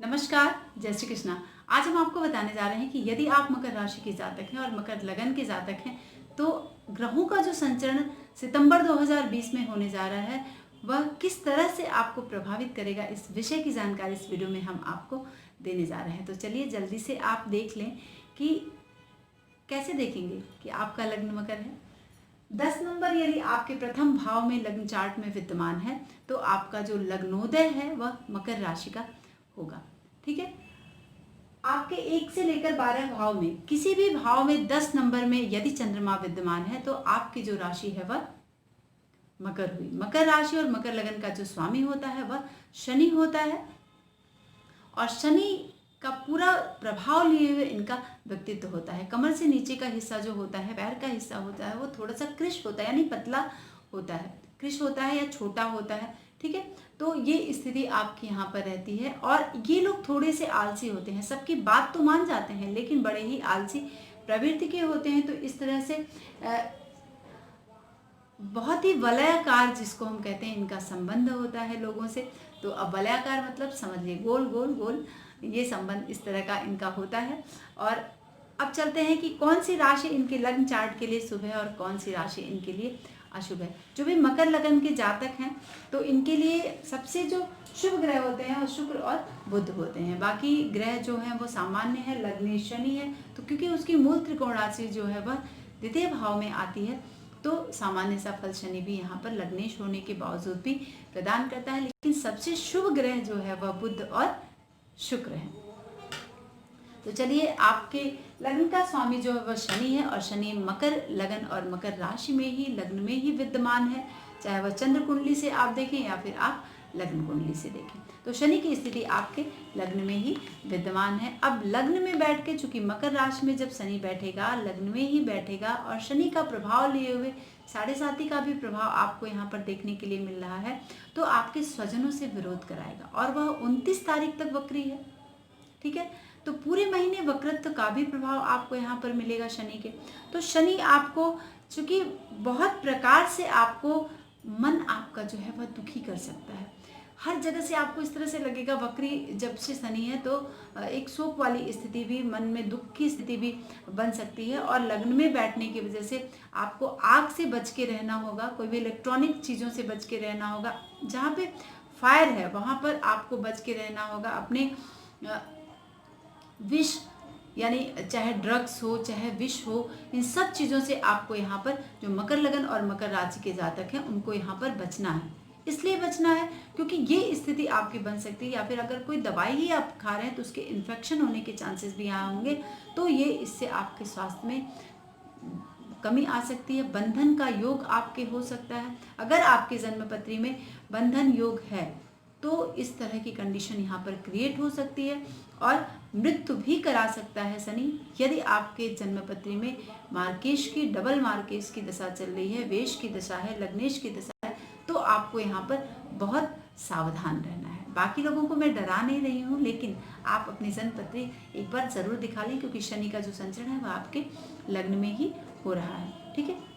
नमस्कार, जय श्री कृष्णा। आज हम आपको बताने जा रहे हैं कि यदि आप मकर राशि के जातक हैं और मकर लगन के जातक हैं, तो ग्रहों का जो संचरण सितंबर 2020 में होने जा रहा है, वह किस तरह से आपको प्रभावित करेगा, इस विषय की जानकारी इस वीडियो में हम आपको देने जा रहे हैं। तो चलिए जल्दी से आप देख लें कि कैसे देखेंगे कि आपका लग्न मकर है। 10 नंबर यदि आपके प्रथम भाव में लग्न चार्ट में विद्यमान है, तो आपका जो लग्नोदय है वह मकर राशि का होगा। ठीक है, आपके 1 से लेकर 12 भाव में किसी भी भाव में 10 नंबर में यदि चंद्रमा विद्यमान है, तो आपकी जो राशि है वह मकर हुई। मकर राशि और मकर लगन का जो स्वामी होता है वह शनि होता है, और शनि का पूरा प्रभाव लिए हुए इनका व्यक्तित्व होता है। कमर से नीचे का हिस्सा जो होता है, पैर का हिस्सा होता है, वो थोड़ा सा कृश होता है, यानी पतला होता है, कृश होता है या छोटा होता है। ठीक है, तो ये स्थिति आपकी यहाँ पर रहती है, और ये लोग थोड़े से आलसी होते हैं। सबकी बात तो मान जाते हैं, लेकिन बड़े ही आलसी प्रवृत्ति के होते हैं। तो इस तरह से बहुत ही वलयाकार, जिसको हम कहते हैं, इनका संबंध होता है लोगों से। तो अब वलयाकार मतलब समझिए, गोल गोल गोल, ये संबंध इस तरह का इनका होता है। और अब चलते हैं कि कौन सी राशि इनके लग्न चार्ट के लिए शुभ है और कौन सी राशि इनके लिए अशुभ है। जो भी मकर लगन के जातक हैं, तो इनके लिए सबसे जो शुभ ग्रह होते हैं वो शुक्र और बुध होते हैं। बाकी ग्रह जो हैं वो सामान्य है। लग्न शनि है, तो क्योंकि उसकी मूल त्रिकोण राशि जो है वह द्वितीय भाव में आती है, तो सामान्य सा फल शनि भी यहाँ पर लग्नेश होने के बावजूद भी प्रदान करता है। लेकिन सबसे शुभ ग्रह जो है वह बुध और शुक्र है। तो चलिए, आपके लग्न का स्वामी जो है वह शनि है, और शनि मकर लगन और मकर राशि में ही, लग्न में ही विद्यमान है। चाहे वह चंद्र कुंडली से आप देखें या फिर आप लग्न कुंडली से देखें, तो शनि की स्थिति आपके लग्न में ही विद्यमान है। अब लग्न में बैठ के, चूंकि मकर राशि में जब शनि बैठेगा, लग्न में ही बैठेगा, और शनि का प्रभाव लिए हुए साढ़े साथी का भी प्रभाव आपको यहाँ पर देखने के लिए मिल रहा है, तो आपके स्वजनों से विरोध कराएगा। और वह 29 तारीख तक वक्री है। ठीक है, तो पूरे महीने वक्रत्व का भी प्रभाव आपको यहाँ पर मिलेगा शनि के। तो शनि आपको, चूंकि बहुत प्रकार से आपको मन आपका जो है वह दुखी कर सकता है। हर जगह से आपको इस तरह से लगेगा, वक्री जब से शनि है तो एक शोक वाली स्थिति भी, मन में दुख की स्थिति भी बन सकती है। और लग्न में बैठने की वजह से आपको आग से बच के रहना होगा, कोई भी इलेक्ट्रॉनिक चीज़ों से बच के रहना होगा। जहाँ पे फायर है वहाँ पर आपको बच के रहना होगा। अपने विष, यानी चाहे ड्रग्स हो चाहे विष हो, इन सब चीज़ों से आपको यहाँ पर, जो मकर लगन और मकर राशि के जातक हैं, उनको यहाँ पर बचना है। इसलिए बचना है क्योंकि ये स्थिति आपकी बन सकती है, या फिर अगर कोई दवाई ही आप खा रहे हैं तो उसके इन्फेक्शन होने के चांसेस भी यहाँ होंगे। तो ये इससे आपके स्वास्थ्य में कमी आ सकती है। बंधन का योग आपके हो सकता है। अगर आपके जन्मपत्री में बंधन योग है तो इस तरह की कंडीशन यहाँ पर क्रिएट हो सकती है, और मृत्यु भी करा सकता है शनि। यदि आपके जन्मपत्री में मार्केश की, डबल मार्केश की दशा चल रही है, वेश की दशा है, लग्नेश की दशा है, तो आपको यहाँ पर बहुत सावधान रहना है। बाकी लोगों को मैं डरा नहीं रही हूँ, लेकिन आप अपनी जन्मपत्री एक बार जरूर दिखा लें, क्योंकि शनि का जो संचरण है वह आपके लग्न में ही हो रहा है। ठीक है,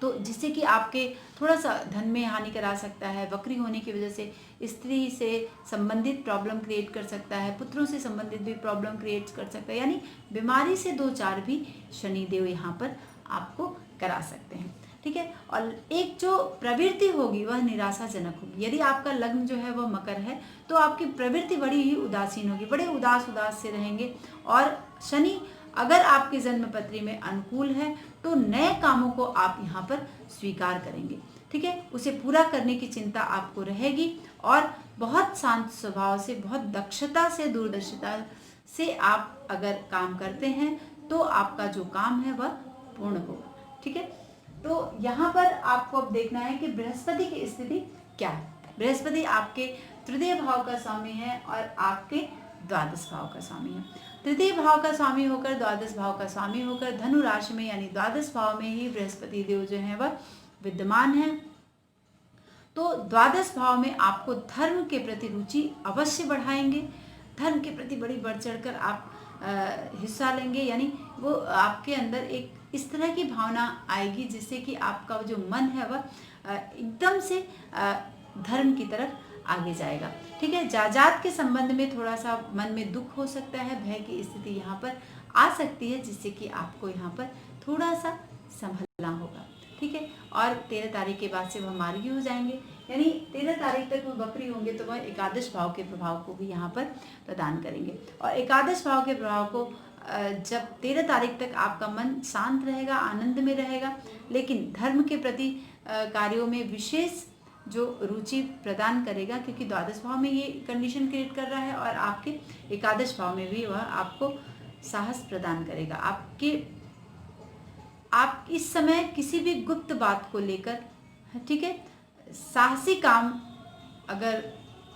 तो जिससे कि आपके थोड़ा सा धन में हानि करा सकता है। वक्री होने की वजह से स्त्री से संबंधित प्रॉब्लम क्रिएट कर सकता है, पुत्रों से संबंधित भी प्रॉब्लम क्रिएट कर सकता है, यानी बीमारी से 2-4 भी शनिदेव यहाँ पर आपको करा सकते हैं। ठीक है, और एक जो प्रवृत्ति होगी वह निराशाजनक होगी। यदि आपका लग्न जो है वह मकर है, तो आपकी प्रवृत्ति बड़ी ही उदासीन होगी, बड़े उदास उदास से रहेंगे। और शनि अगर आपके जन्मपत्री में अनुकूल है, तो नए कामों को आप यहाँ पर स्वीकार करेंगे। ठीक है, उसे पूरा करने की चिंता आपको रहेगी, और बहुत शांत स्वभाव से, बहुत दक्षता से, दूरदर्शिता से आप अगर काम करते हैं तो आपका जो काम है वह पूर्ण होगा। ठीक है, तो यहाँ पर आपको अब देखना है कि बृहस्पति की स्थिति क्या है। बृहस्पति आपके तृतीय भाव का स्वामी है और आपके द्वादश भाव का स्वामी है। तृतीय भाव का स्वामी होकर, द्वादश भाव का स्वामी होकर, धनु राशि में यानी द्वादश भाव में ही बृहस्पति देव जो है वह विद्यमान है। तो द्वादश भाव में आपको धर्म के प्रति रुचि अवश्य बढ़ाएंगे। धर्म के प्रति बड़ी बढ़ चढ़कर आप हिस्सा लेंगे, यानी वो आपके अंदर एक इस तरह की भावना आएगी जिससे कि आपका जो मन है वह एकदम से धर्म की तरफ आगे जाएगा। ठीक है, जायदाद के संबंध में थोड़ा सा मन में दुख हो सकता है, भय की स्थिति यहाँ पर आ सकती है, जिससे कि आपको यहाँ पर थोड़ा सा संभलना होगा। ठीक है, और 13 तारीख के बाद से वह मार्गी हो जाएंगे, यानी 13 तारीख तक वो वक्री होंगे, तो वह एकादश भाव के प्रभाव को भी यहाँ पर प्रदान करेंगे। और एकादश भाव के प्रभाव को जब 13 तारीख तक आपका मन शांत रहेगा, आनंद में रहेगा, लेकिन धर्म के प्रति कार्यों में विशेष जो रुचि प्रदान करेगा, क्योंकि द्वादश भाव में ये कंडीशन क्रिएट कर रहा है और आपके एकादश भाव में भी वह आपको साहस प्रदान करेगा। आप इस समय किसी भी गुप्त बात को लेकर, ठीक है, साहसी काम अगर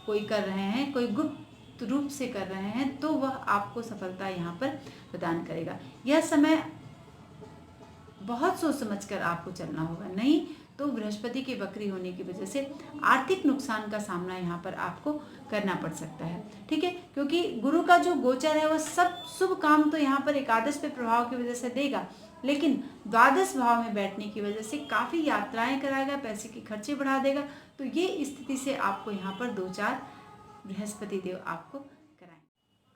कोई कर रहे हैं, कोई गुप्त रूप से कर रहे हैं, तो वह आपको सफलता यहाँ पर प्रदान करेगा। यह समय बहुत सोच समझकर आपको चलना होगा, नहीं तो बृहस्पति के वक्री होने की वजह से आर्थिक नुकसान का सामना यहाँ पर आपको करना पड़ सकता है। ठीक है, क्योंकि गुरु का जो गोचर है वह सब शुभ काम तो यहाँ पर एकादश पे प्रभाव की वजह से देगा, लेकिन द्वादश भाव में बैठने की वजह से काफ़ी यात्राएं कराएगा, पैसे के खर्चे बढ़ा देगा। तो ये स्थिति से आपको यहाँ पर 2-4 बृहस्पति देव आपको कराएंगे।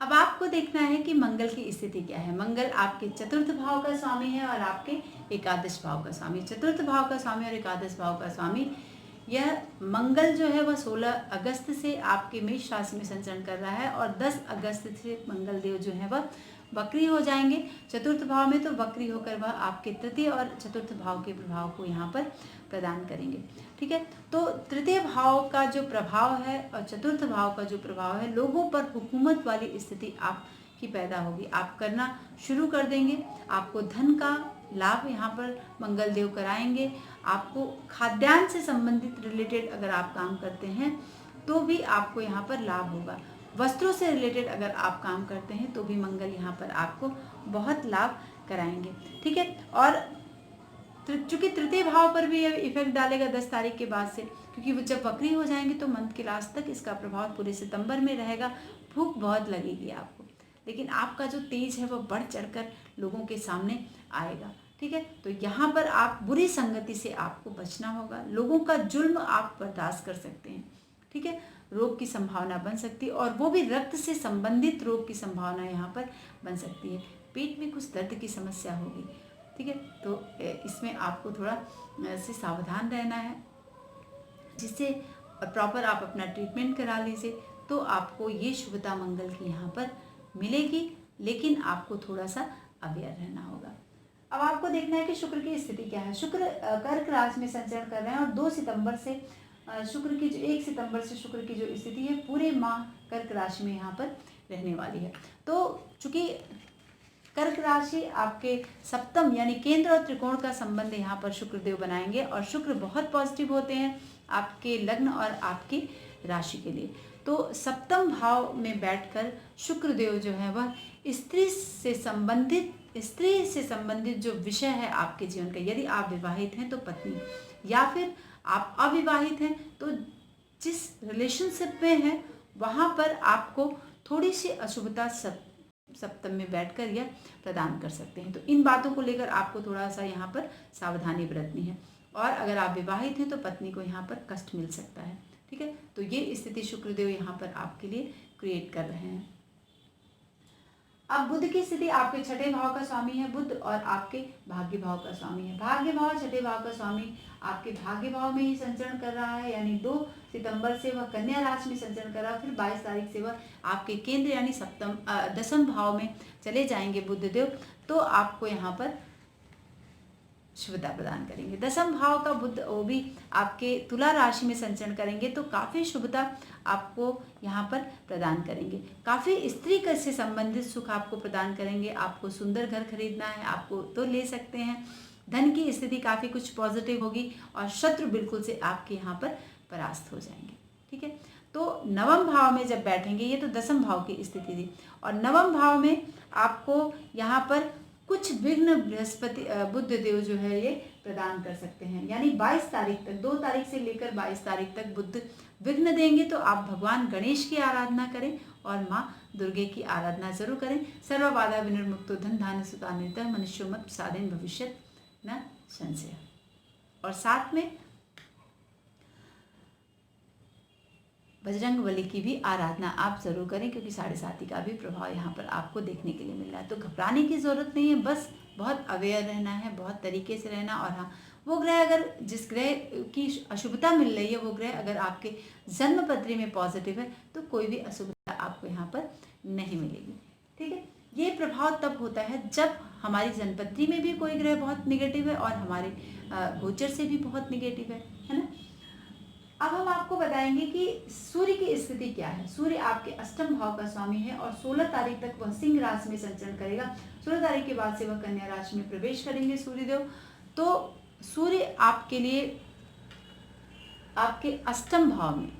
अब आपको देखना है कि मंगल की स्थिति क्या है। मंगल आपके चतुर्थ भाव का स्वामी है और आपके एकादश भाव का स्वामी। चतुर्थ भाव का स्वामी और एकादश भाव का स्वामी, यह मंगल जो है वह 16 अगस्त से आपके मेष राशि में संचरण कर रहा है और 10 अगस्त से मंगल देव जो है वह वक्री हो जाएंगे चतुर्थ भाव में। तो वक्री होकर वह आपके तृतीय और चतुर्थ भाव के प्रभाव को यहाँ पर प्रदान करेंगे। ठीक है, तो तृतीय भाव का जो प्रभाव है और चतुर्थ भाव का जो प्रभाव है, लोगों पर हुकूमत वाली स्थिति आपकी पैदा होगी, आप करना शुरू कर देंगे। आपको धन का लाभ यहाँ पर मंगल देव कराएंगे। आपको खाद्यान्न से संबंधित रिलेटेड अगर आप काम करते हैं तो भी आपको यहाँ पर लाभ होगा। वस्त्रों से रिलेटेड अगर आप काम करते हैं तो भी मंगल यहाँ पर आपको बहुत लाभ कराएंगे। ठीक है, और चूंकि तृतीय भाव पर भी इफेक्ट डालेगा 10 तारीख के बाद से, क्योंकि वो जब वक्री हो जाएंगे तो मंथ के लास्ट तक इसका प्रभाव पूरे सितंबर में रहेगा। भूख बहुत लगेगी आपको, लेकिन आपका जो तेज है वह बढ़ चढ़कर लोगों के सामने आएगा। ठीक है, तो यहाँ पर आप बुरी संगति से आपको बचना होगा। लोगों का जुल्म आप बर्दाश्त कर सकते हैं। ठीक है, रोग की संभावना बन सकती है और वो भी रक्त से संबंधित रोग की संभावना यहाँ पर बन सकती है। पेट में कुछ दर्द की समस्या होगी। ठीक है, तो इसमें आपको थोड़ा से सावधान रहना है, जिससे प्रॉपर आप अपना ट्रीटमेंट करा लीजिए तो आपको ये शुभता मंगल की यहाँ पर मिलेगी, लेकिन आपको थोड़ा सा अवेयर रहना होगा। अब आपको देखना है कि शुक्र की स्थिति क्या है। शुक्र कर्क राशि में संचरण कर रहे हैं और 2 सितंबर से शुक्र की जो 1 सितंबर से शुक्र की जो स्थिति है पूरे माह कर्क राशि में यहाँ पर रहने वाली है। तो चूंकि कर्क राशि आपके सप्तम यानी केंद्र और त्रिकोण का संबंध यहाँ पर शुक्रदेव बनाएंगे और शुक्र बहुत पॉजिटिव होते हैं आपके लग्न और आपकी राशि के लिए। तो सप्तम भाव में बैठकर शुक्रदेव जो है वह स्त्री से संबंधित जो विषय है आपके जीवन का, यदि आप विवाहित हैं तो पत्नी, या फिर आप अविवाहित हैं तो जिस रिलेशनशिप में हैं वहाँ पर आपको थोड़ी सी अशुभता सप्तम में बैठकर यह प्रदान कर सकते हैं। तो इन बातों को लेकर आपको थोड़ा सा यहाँ पर सावधानी बरतनी है। और अगर आप विवाहित हैं तो पत्नी को यहाँ पर कष्ट मिल सकता है। ठीक है, तो ये स्थिति शुक्रदेव यहाँ पर आपके लिए क्रिएट कर रहे हैं। अब बुध की स्थिति आपके छठे भाव का स्वामी है बुध और आपके भाग्य भाव का स्वामी है। भाग्य भाव छठे भाव का स्वामी आपके भाग्य भाव में ही संचरण कर रहा है, यानी 2 सितंबर से वह कन्या राशि में संचरण कर रहा है। फिर 22 तारीख से वह आपके केंद्र यानी दसम भाव में चले जाएंगे बुधदेव, तो आपको यहाँ पर शुभता प्रदान करेंगे। दसम भाव का बुध वो भी आपके तुला राशि में संचरण करेंगे, तो काफ़ी शुभता आपको यहाँ पर प्रदान करेंगे। काफ़ी स्त्री से संबंधित सुख आपको प्रदान करेंगे। आपको सुंदर घर खरीदना है, आपको तो ले सकते हैं। धन की स्थिति काफ़ी कुछ पॉजिटिव होगी और शत्रु बिल्कुल से आपके यहाँ पर परास्त हो जाएंगे। ठीक है, तो नवम भाव में जब बैठेंगे, ये तो दसम भाव की स्थिति थी, और नवम भाव में आपको यहाँ पर कुछ विघ्न बृहस्पति बुध देव जो है ये प्रदान कर सकते हैं। यानी 22 तारीख तक, 2 तारीख से लेकर 22 तारीख तक बुध विघ्न देंगे, तो आप भगवान गणेश की आराधना करें और माँ दुर्गे की आराधना जरूर करें। सर्व बाधा विनिर्मुक्तो धन धान्य सुतान्वितः मनुष्यो मत प्रसादेन भविष्यत् न संशय। और साथ में बजरंग बली की भी आराधना आप ज़रूर करें, क्योंकि 7.5 का भी प्रभाव यहाँ पर आपको देखने के लिए मिल रहा है। तो घबराने की ज़रूरत नहीं है, बस बहुत अवेयर रहना है, बहुत तरीके से रहना। और हाँ, वो ग्रह, अगर जिस ग्रह की अशुभता मिल रही है, वो ग्रह अगर आपके जन्म पत्री में पॉजिटिव है तो कोई भी अशुभता आपको यहाँ पर नहीं मिलेगी। ठीक है, ये प्रभाव तब होता है जब हमारी जन्मपत्री में भी कोई ग्रह बहुत निगेटिव है और हमारे गोचर से भी बहुत निगेटिव है ना। अब हम आपको बताएंगे कि सूर्य की स्थिति क्या है। सूर्य आपके अष्टम भाव का स्वामी है और 16 तारीख तक वह सिंह राशि में संचरण करेगा। 16 तारीख के बाद से वह कन्या राशि में प्रवेश करेंगे सूर्यदेव। तो सूर्य आपके लिए आपके अष्टम भाव में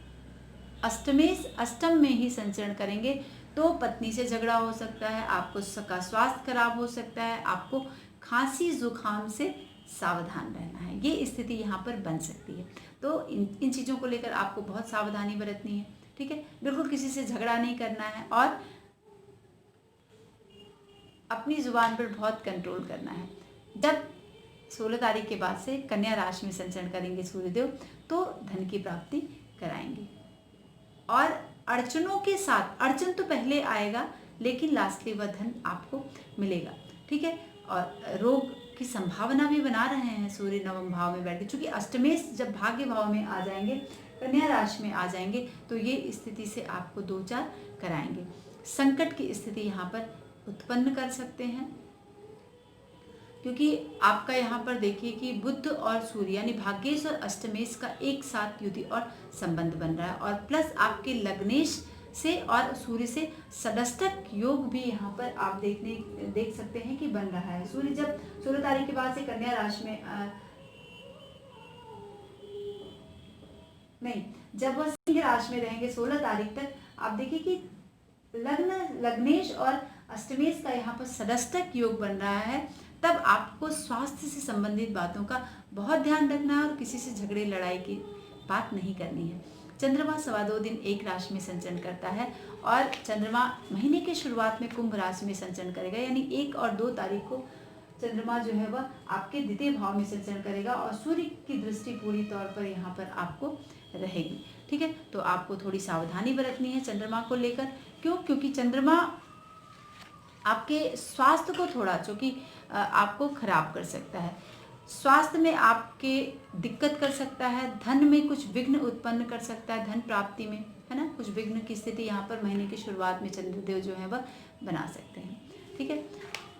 अष्टम में ही संचरण करेंगे। तो पत्नी से झगड़ा हो सकता है, आपको का स्वास्थ्य खराब हो सकता है, आपको खांसी जुकाम से सावधान रहना है, ये स्थिति यहाँ पर बन सकती है। तो इन चीज़ों को लेकर आपको बहुत सावधानी बरतनी है। ठीक है, बिल्कुल किसी से झगड़ा नहीं करना है और अपनी जुबान पर बहुत कंट्रोल करना है। जब 16 तारीख के बाद से कन्या राशि में संचरण करेंगे सूर्यदेव तो धन की प्राप्ति कराएंगे। और अड़चनों के साथ, अड़चन तो पहले आएगा लेकिन लास्टली वह धन आपको मिलेगा। ठीक है, और रोग की संभावना भी बना रहे हैं सूर्य नवम भाव में बैठ के, चूंकि अष्टमेश जब भाग्य भाव में आ जाएंगे, कन्या राशि में आ जाएंगे, तो ये स्थिति से आपको दो चार कराएंगे। संकट की स्थिति यहाँ पर उत्पन्न कर सकते हैं, क्योंकि आपका यहाँ पर देखिए कि बुध और सूर्य यानी भाग्येश और अष्टमेश का एक साथ युति और संबंध बन रहा है, और प्लस आपके लग्नेश से और सूर्य से षष्ठक योग भी यहाँ पर आप देख सकते हैं कि बन रहा है। सूर्य जब 16 तारीख के बाद से कन्या राशि में जब वह सिंह राशि में रहेंगे 16 तारीख तक, आप देखिए कि लग्नेश और अष्टमेश का यहाँ पर षष्ठक योग बन रहा है। तब आपको स्वास्थ्य से संबंधित बातों का बहुत ध्यान रखना है और किसी से झगड़े लड़ाई की बात नहीं करनी है। चंद्रमा 2.25 दिन एक राशि में संचरण करता है और चंद्रमा महीने के शुरुआत में कुंभ राशि में संचरण करेगा, यानी 1 और 2 तारीख को चंद्रमा जो है वह आपके द्वितीय भाव में संचरण करेगा और सूर्य की दृष्टि पूरी तौर पर यहाँ पर आपको रहेगी। ठीक है, तो आपको थोड़ी सावधानी बरतनी है चंद्रमा को लेकर। क्यों? क्योंकि चंद्रमा आपके स्वास्थ्य को थोड़ा चूँकि आपको खराब कर सकता है, स्वास्थ्य में आपके दिक्कत कर सकता है, धन में कुछ विघ्न उत्पन्न कर सकता है, धन प्राप्ति में, है ना, कुछ विघ्न की स्थिति यहाँ पर महीने की शुरुआत में चंद्रदेव जो है वह बना सकते हैं। ठीक है,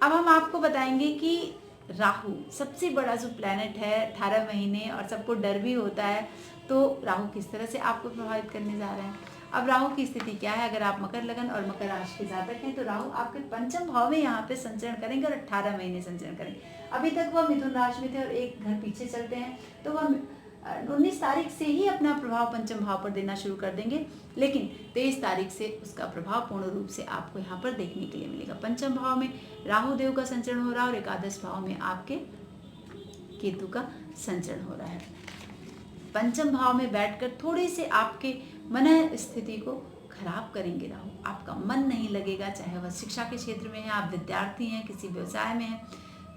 अब हम आपको बताएंगे कि राहु सबसे बड़ा जो प्लैनेट है 18 महीने और सबको डर भी होता है, तो राहु किस तरह से आपको प्रभावित करने जा रहे हैं। अब राहु की स्थिति क्या है? अगर आप मकर लगन और मकर राशि के जातक हैं तो राहु आपके पंचम भाव में यहाँ पे संचरण करेंगे और 18 महीने संचरण करेंगे। अभी तक वह मिथुन राशि में थे और एक घर पीछे चलते हैं, तो वह 19 तारीख से ही अपना प्रभाव पंचम भाव पर देना शुरू कर देंगे, लेकिन 23 तारीख से उसका प्रभाव पूर्ण रूप से आपको यहाँ पर देखने के लिए मिलेगा। पंचम भाव में राहु देव का संचरण हो रहा है और एकादश भाव में आपके केतु का संचरण हो रहा है। पंचम भाव में बैठकर थोड़ी से आपके मन स्थिति को खराब करेंगे राहु, आपका मन नहीं लगेगा, चाहे वह शिक्षा के क्षेत्र में है, आप विद्यार्थी हैं, किसी व्यवसाय में हैं,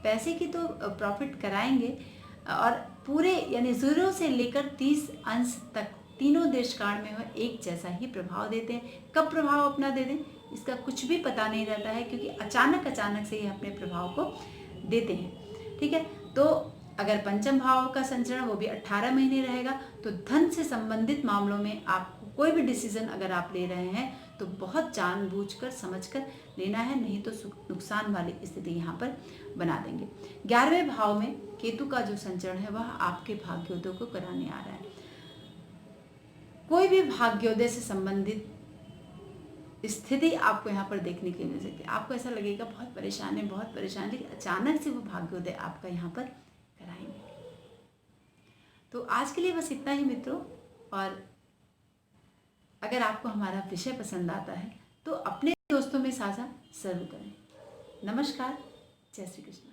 पैसे की तो प्रॉफिट कराएंगे और पूरे यानी 0 से लेकर 30 अंश तक तीनों देशकाल में वह एक जैसा ही प्रभाव देते हैं। कब प्रभाव अपना दे दें इसका कुछ भी पता नहीं रहता है, क्योंकि अचानक से ये अपने प्रभाव को देते हैं। ठीक है, तो अगर पंचम भाव का संचरण वो भी 18 महीने रहेगा, तो धन से संबंधित मामलों में आपको कोई भी डिसीजन अगर आप ले रहे हैं तो बहुत जानबूझकर समझकर लेना है, नहीं तो नुकसान वाली स्थिति यहाँ पर बना देंगे। 11वें भाव में केतु का जो संचरण है वह आपके भाग्योदय को कराने आ रहा है। कोई भी भाग्योदय से संबंधित स्थिति आपको यहाँ पर देखने के लिए मिल सकती है। आपको ऐसा लगेगा बहुत परेशान है, लेकिन अचानक से वो भाग्योदय आपका यहाँ पर कराएंगे। तो आज के लिए बस इतना ही मित्रों, और अगर आपको हमारा विषय पसंद आता है तो अपने दोस्तों में साझा जरूर करें। नमस्कार, जय श्री कृष्ण।